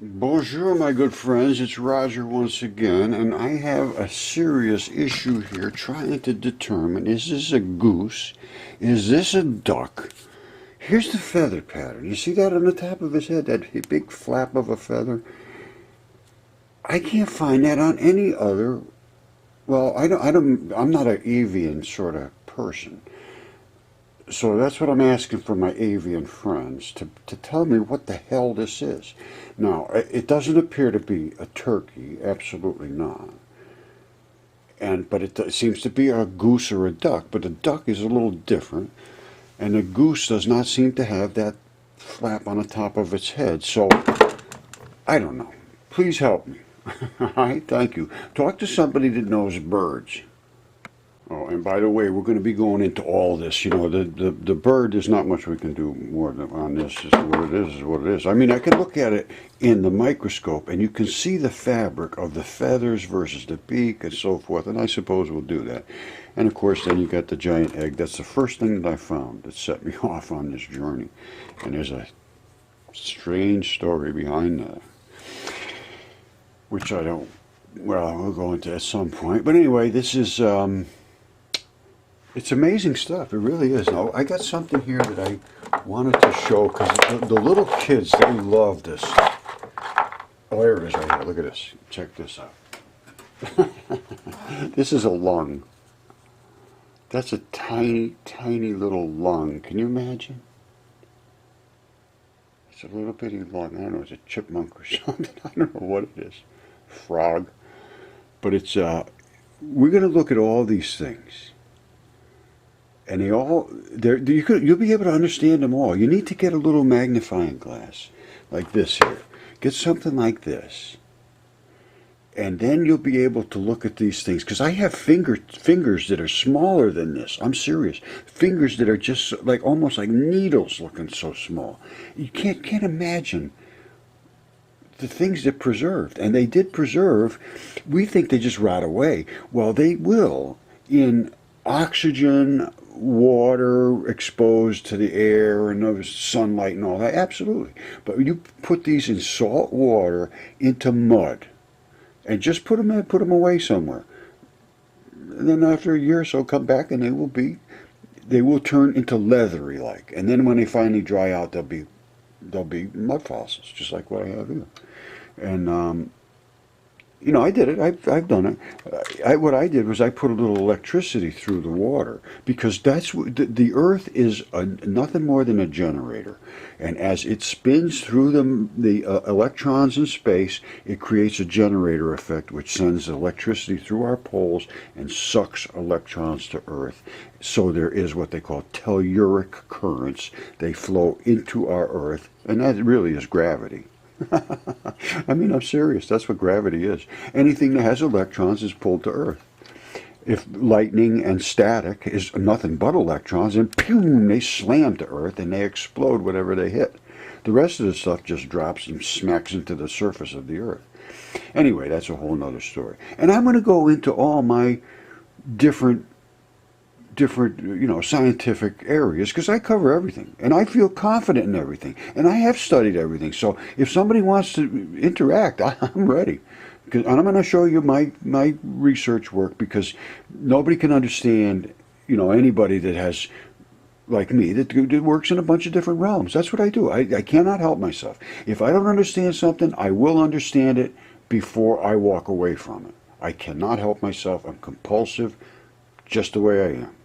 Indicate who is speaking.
Speaker 1: Bonjour, my good friends. It's Roger once again, and I have a serious issue here trying to determine, is this a goose? Is this a duck? Here's the feather pattern. You see that on the top of his head, that big flap of a feather? I can't find that on any other. Well, I'm not an avian sort of person. So that's what I'm asking for my avian friends to tell me what the hell this is. Now, it doesn't appear to be a turkey, absolutely not. But it seems to be a goose or a duck, but the duck is a little different, and the goose does not seem to have that flap on the top of its head. So, I don't know. Please help me. All right, thank you. Talk to somebody that knows birds. Oh, and by the way, we're going to be going into all this. You know, the bird, there's not much we can do more on this. Is what it is. I mean, I can look at it in the microscope, and you can see the fabric of the feathers versus the beak and so forth, and I suppose we'll do that. And, of course, then you got the giant egg. That's the first thing that I found that set me off on this journey. And there's a strange story behind that, which I don't, well, we'll go into at some point. But anyway, this is... it's amazing stuff. It really is. Now, I got something here that I wanted to show because the little kids, they love this. Oh, there it is right here. Look at this. Check this out. This is a lung. That's a tiny, tiny little lung. Can you imagine? It's a little bitty lung. I don't know. It's a chipmunk or something. I don't know what it is. Frog. But it's, we're going to look at all these things. And you'll be able to understand them all. You need to get a little magnifying glass, like this here. Get something like this. And then you'll be able to look at these things. Because I have fingers that are smaller than this. I'm serious. Fingers that are just like almost like needles looking so small. You can't imagine the things that preserved. And they did preserve. We think they just rot away. Well, they will in oxygen, water exposed to the air and the sunlight and all that, absolutely. But you put these in salt water into mud and just put them away somewhere. And then after a year or so, come back and they will turn into leathery like. And then when they finally dry out, they'll be mud fossils, just like what I have here. And you know, I did it. I've done it. What I did was I put a little electricity through the water because that's what the Earth is nothing more than a generator, and as it spins through the electrons in space, it creates a generator effect, which sends electricity through our poles and sucks electrons to Earth. So there is what they call telluric currents. They flow into our Earth, and that really is gravity. I mean, I'm serious. That's what gravity is. Anything that has electrons is pulled to Earth. If lightning and static is nothing but electrons, and pew, they slam to Earth and they explode whatever they hit. The rest of the stuff just drops and smacks into the surface of the Earth. Anyway, that's a whole nother story. And I'm going to go into all my different scientific areas because I cover everything and I feel confident in everything and I have studied everything. So if somebody wants to interact, I'm ready. And I'm going to show you my research work because nobody can understand, anybody that has, like me, that works in a bunch of different realms. That's what I do. I cannot help myself. If I don't understand something, I will understand it before I walk away from it. I cannot help myself. I'm compulsive, just the way I am.